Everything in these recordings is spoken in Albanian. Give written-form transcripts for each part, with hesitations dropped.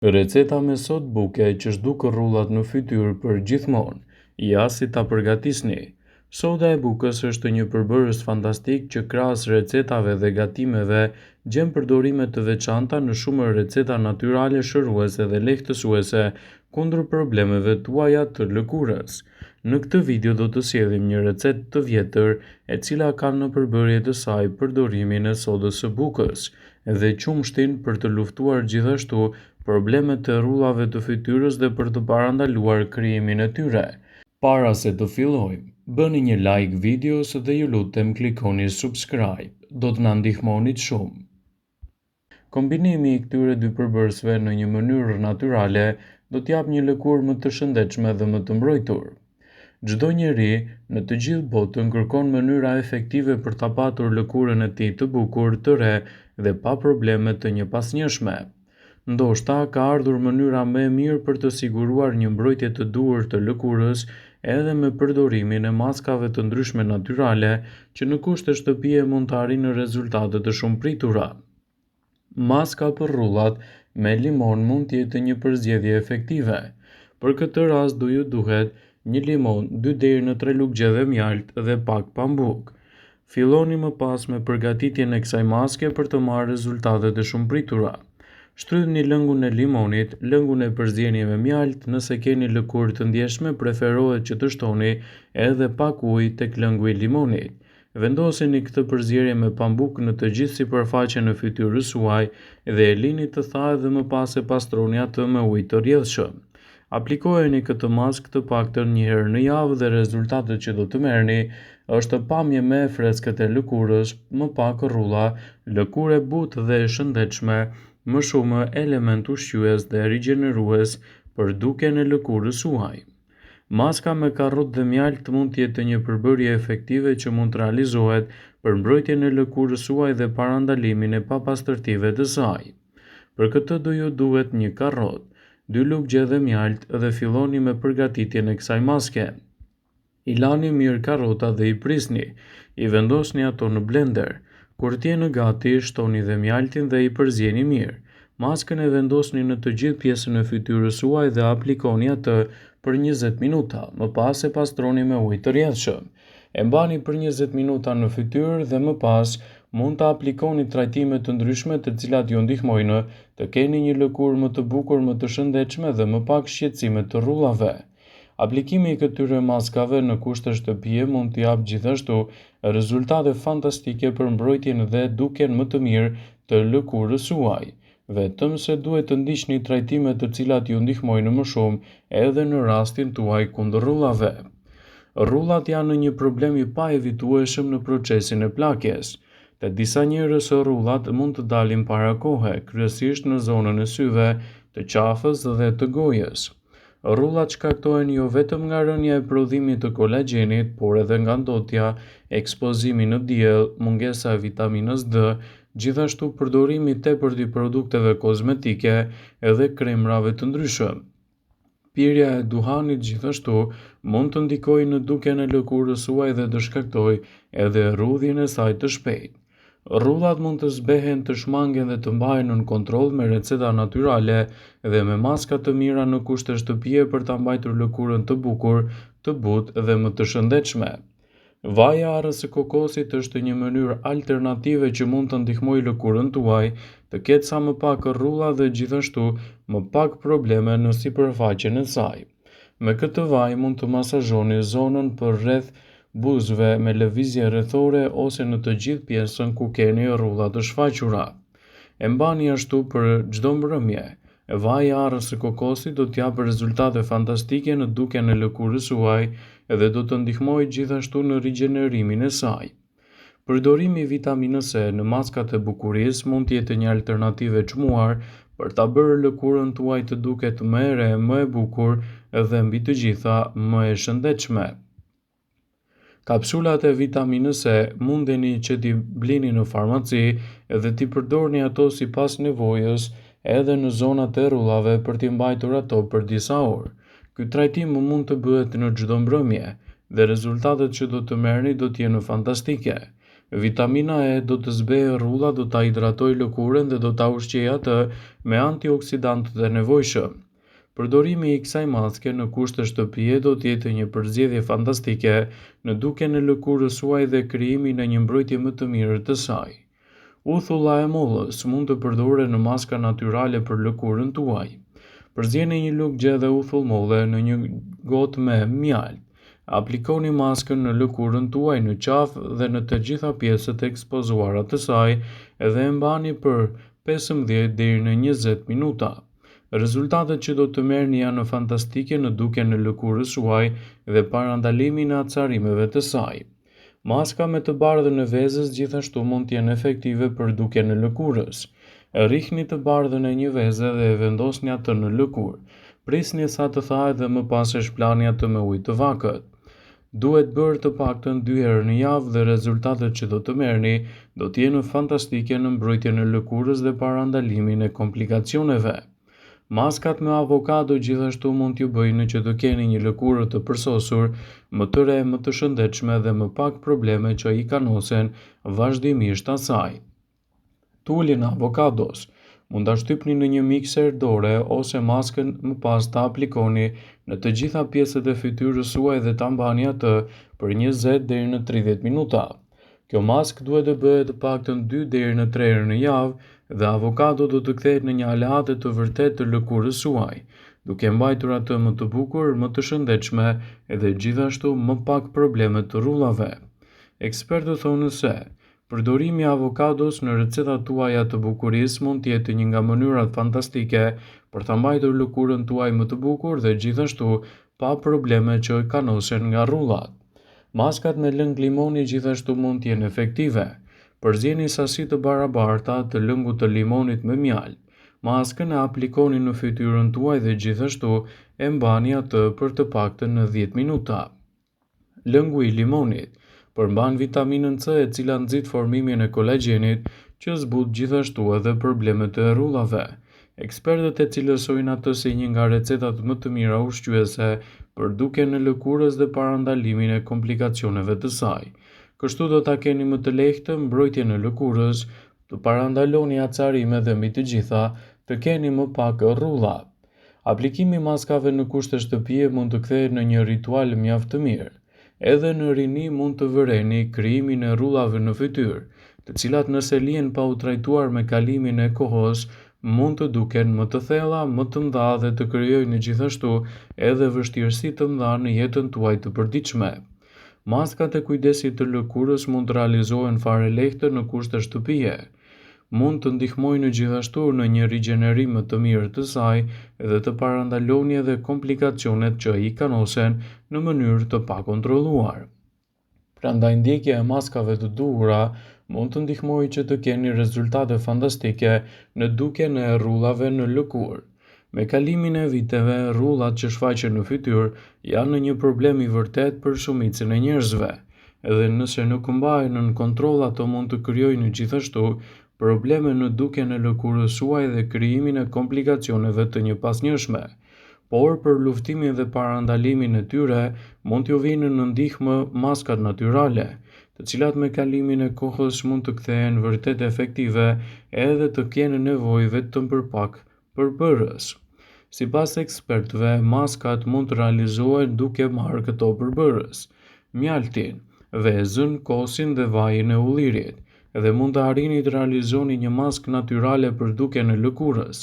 Receta me sot buke që zhdukë rrullat në fytyrë për gjithmonë, ja si ta përgatisni. Soda e bukës është një përbërës fantastik që krahas recetave dhe gatimeve gjen përdorime të veçanta në shumë receta natyrale shëruese dhe lehtësuese kundër problemeve tuaja të lëkurës. Në këtë video do të sjellim një recetë të vjetër e cila ka në përbërje të saj përdorimin e sodës së bukës dhe qumshtin për të luftuar gjithashtu problemet të rrullave të fytyrës dhe për të parandaluar krijimin e tyre. Para se të fillojmë, bëni një like videos dhe ju lutem klikoni subscribe, do të na ndihmonit shumë. Kombinimi i këtyre dy përbërësve në një mënyrë natyrale do t'jap një lëkurë më të shëndetshme dhe më të mbrojtur. Çdo njeri në të gjithë botën kërkon mënyra efektive për ta patur lëkurën e tij të bukur, të re dhe pa probleme të njëpasnjëshme. Ndoshta ka ardhur mënyra më e mirë për të siguruar një mbrojtje të duhur të lëkurës edhe me përdorimin e maskave të ndryshme natyrale që në kushte shtëpie mund të arrijnë rezultate të shumëpritura. Maska për rrullat me limon mund të jetë një përzgjedhje efektive. Për këtë rast do ju duhet një limon, 2 deri në 3 lugje mjalt dhe pak pambuk. Filloni më pas me përgatitjen e kësaj maske për të marrë rezultatet e shumëpritura. Shtrydhni lëngun e limonit, lëngun e përzjeni me mjalt, nëse keni lëkurë të ndjeshme preferohet që të shtoni edhe pak ujë tek lëngu i limonit. Vendoseni këtë përzierje me pambuk në të gjithë sipërfaqen e fytyrës suaj dhe e lini të thajë dhe më pas e pastroni atë me ujë të rrjedhshëm. Aplikojeni këtë maskë të paktën një herë në javë dhe rezultatet që do të merrni është pamje më e freskët e lëkurës, më pak rrulla, lëkurë e butë dhe e shëndetshme, më shumë element ushqyes dhe rigjenerues për dukjen e lëkurës suaj. Maska me karrotë dhe mjalt mund të jetë një përbërje efektive që mund të realizohet për mbrojtjen e lëkurës suaj dhe parandalimin e papastërtive të saj. Për këtë do ju duhet një karrotë, 2 lugje dhe mjalt dhe filloni me përgatitjen e kësaj maske. I lani mirë karrota dhe i prisni, i vendosni ato në blender. Kur të jenë gati, shtoni dhe mjaltin dhe i përzjeni mirë. Maskën e vendosni në të gjithë pjesën e fytyrës suaj dhe aplikoni atë për 20 minuta, më pas e pastroni me ujë të rrjedhshëm. E mbani për 20 minuta në fytyrë dhe më pas mund të aplikoni trajtime të ndryshme të cilat ju ndihmojnë të keni një lëkurë më të bukur, më të shëndetshme dhe më pak shqetësime të rrullave. Aplikimi i këtyre maskave në kushte shtëpie mund të japë gjithashtu rezultate fantastike për mbrojtjen dhe dukjen më të mirë të lëkurës suaj. Vetëm se duhet të ndiqni trajtime të cilat ju ndihmojnë më shumë edhe në rastin tuaj kundër rrullave. Rrullat janë një problem i paevitueshëm në procesin e plakjes. Te disa njerëz rrullat mund të dalin para kohe, kryesisht në zonën e syve, të qafës dhe të gojës. Rrullat shkaktohen jo vetëm nga rënja e prodhimit të kolagjenit, por edhe nga ndotja, ekspozimi në diell, mungesa e vitaminës D, gjithashtu përdorimi i tepërt i produkteve kozmetike edhe kremrave të ndryshëm. Pirja e duhanit gjithashtu mund të ndikojë në dukjen e lëkurës suaj dhe të shkaktojë edhe rrudhjen e saj të shpejtë. Rrullat mund të zbehen, të shmangen dhe të mbahen në kontroll me receta natyrale dhe me maska të mira në kushte shtëpie për ta mbajtur lëkurën të bukur, të butë dhe më të shëndetshme. Vaji i arrës së kokosit është një mënyrë alternative që mund të ndihmojë lëkurën tuaj të ketë sa më pak rrulla dhe gjithashtu më pak probleme në sipërfaqen e saj. Me këtë vaj mund të masazhoni zonën përreth buzëve me lëvizje rrethore ose në të gjithë pjesën ku keni rrulla të shfaqura. E mbani ashtu për çdo mbrëmje. Vaji i arrës së kokosit do t'japë rezultate fantastike në dukjen e lëkurës suaj dhe do të ndihmojë gjithashtu në rigjenerimin e saj. Përdorimi i vitaminës C në maskat e bukurisë mund të jetë një alternativë e çmuar për ta bërë lëkurën tuaj të duket më e re, më e bukur dhe mbi të gjitha më e shëndetshme. Kapsulat e vitaminës C mundeni që t'i blini në farmaci dhe t'i përdorni ato sipas nevojës edhe në zonat e rrullave për t'i mbajtur ato për disa orë. Ky trajtim mund të bëhet në çdo mbrëmje dhe rezultatet që do të merrni do të jenë fantastike. Vitamina E do të zbejë rrulla, do ta hidratojë lëkurën dhe do ta ushqejë atë me antioksidantët e nevojshëm. Përdorimi i kësaj maske në kushte shtëpie do të jetë një përzgjedhje fantastike në dukjen e lëkurës suaj dhe krijimin e një mbrojtje më të mirë të saj. Uthulla e mollës mund të përdoret në maska natyrale për lëkurën tuaj. Përzgjeni një lugë gjë uthull molle në një gotë me mjaltë. Aplikoni maskën në lëkurën tuaj në qafë dhe në të gjitha pjesët e ekspozuara të saj dhe e mbani për 15 deri në 20 minuta. Rezultatet që do të merrni janë fantastike në dukjen e lëkurës suaj dhe parandalimin e acarimeve të saj. Maska me të bardhën e vezës gjithashtu mund të jenë efektive për dukjen e lëkurës. Rrihni të bardhën e një veze dhe e vendosni atë në lëkurë. Prisni sa të thahet dhe më pas e shplani atë me ujë të vakët. Duhet bërë të paktën 2 herë në javë dhe rezultatet që do të merrni do të jenë fantastike në mbrojtjen e lëkurës dhe parandalimin e komplikacioneve. Maskat me avokado gjithashtu mund t'ju bëjnë që të keni një lëkurë të përsosur, më të re, më të shëndetshme dhe më pak probleme që i kanosen vazhdimisht asaj. Tulin avokados mund ta shtypni në një mikser dore ose maskën më pas ta aplikoni në të gjitha pjesët e fytyrës suaj dhe ta mbani atë për 20 deri në 30 minuta. Kjo maskë duhet të bëhet të paktën 2 deri në 3 herë në javë dhe avokado do të kthehet në një aleate të vërtetë të lëkurës suaj, duke mbajtur atë më të bukur, më të shëndetshme dhe gjithashtu më pak probleme të rrullave. Ekspertët thonë se përdorimi i avokados në recetat tuaja të bukurisë mund të jetë një nga mënyrat fantastike për ta mbajtur lëkurën tuaj më të bukur dhe gjithashtu pa probleme që kanosen nga rrullat. Maskat me lëng limoni gjithashtu mund të jenë efektive. Përzjeni sasi të barabarta të lëngut të limonit me mjaltë. Maskën e aplikoni në fytyrën tuaj dhe gjithashtu e mbani atë për të paktën në 10 minuta. Lëngu i limonit përmban vitaminën C e cila nxit formimin e kolagjenit që zbut gjithashtu edhe problemet e rrullave. Ekspertët e cilësojnë atë si një nga recetat më të mira ushqyese për dukjen e lëkurës dhe parandalimin e komplikacioneve të saj. Kështu do ta keni më të lehtë mbrojtjen e lëkurës, të parandaloni acarimet dhe mbi të gjitha të keni më pak rrulla. Aplikimi i maskave në kushte shtëpie mund të kthehet në një ritual mjaft të mirë. Edhe në rini mund të vëreni krijimin e rrullave në fytyrë, të cilat nëse lihen pa u trajtuar me kalimin e kohës, mund të duken më të thella, më të mëdha dhe të krijojnë gjithashtu edhe vështirësi të mëdha në jetën tuaj të përditshme. Maskat e kujdesit të lëkurës mund të realizohen fare lehtë në kushte shtëpie. Mund të ndihmojnë gjithashtu në një rigjenerim më të mirë të saj dhe të parandaloni edhe komplikacionet që i kanosen në mënyrë të pakontrolluar. Prandaj ndjekja e maskave të duhura mund të ndihmojë që të keni rezultate fantastike në dukjen e rrullave në lëkurë. Me kalimin e viteve, rrullat që shfaqen në fytyrë janë një problem i vërtet për shumicën e njerëzve. Edhe nëse nuk mbahen nën kontroll, ato mund të krijojnë gjithashtu probleme në dukjen e lëkurës suaj dhe krijimin e komplikacioneve të njëpasnjëshme. Por për luftimin dhe parandalimin e tyre mund t'ju vinë në ndihmë maskat natyrale, të cilat me kalimin e kohës mund të kthehen vërtet efektive edhe të kenë nevojë vetëm për pak përbërës. Sipas ekspertëve, maskat mund të realizohen duke marrë këto përbërës: mjaltin, vezën, kosin dhe vajin e ullirit, dhe mund të arrini të realizoni një maskë natyrale për dukjen e lëkurës.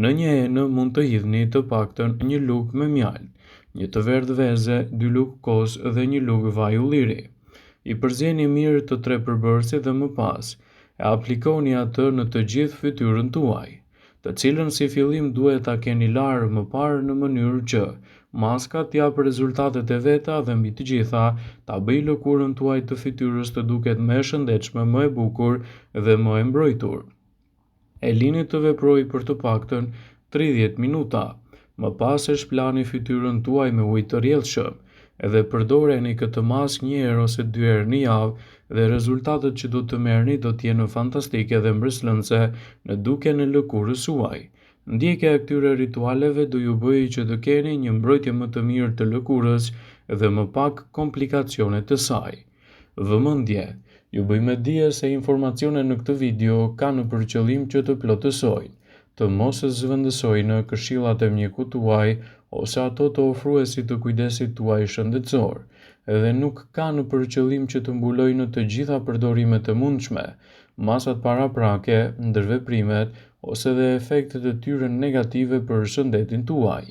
Në një enë mund të hidhni të paktën një lugë me mjaltë, një të verdhë veze, 2 lugë kos dhe një lugë vaj ulliri. I përzjeni mirë të 3 përbërësit dhe më pas e aplikoni atë në të gjithë fytyrën tuaj, të cilën si fillim duhet ta keni larë më parë në mënyrë që maskat t'japë rezultatet e veta dhe mbi të gjitha ta bëjë lëkurën tuaj të fytyrës të duket më e shëndetshme, më e bukur dhe më e mbrojtur. E lini të veprojë për të paktën 30 minuta, më pas e shplani fytyrën tuaj me ujë të rrjedhshëm, edhe përdoreni këtë maskë 1 herë ose 2 herë në javë dhe rezultatet që do të merrni do të jenë fantastike dhe mbërslëndse në dukjen e lëkurës suaj. Ndjekja e këtyre ritualeve do ju bëjë që të keni një mbrojtje më të mirë të lëkurës dhe më pak komplikacione të saj. Vëmendje: Ju bëjmë dije se informacionet në këtë video kanë për qëllim që të plotësojnë, të mos zëvendësojnë këshillat e mjekut tuaj ose ato të ofruesit të kujdesit tuaj shëndetësor, edhe nuk kanë për qëllim që të mbulojnë të gjitha përdorimet e mundshme, masat paraprake, ndërveprimet ose dhe efektet e tyre negative për shëndetin tuaj.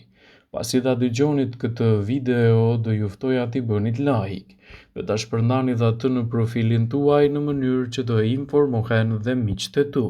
Pasi ta dëgjonit këtë video, do ju ftoja t'i bënit like dhe ta shpërndanit atë në profilin tuaj në mënyrë që të informohen dhe miqtë e tu.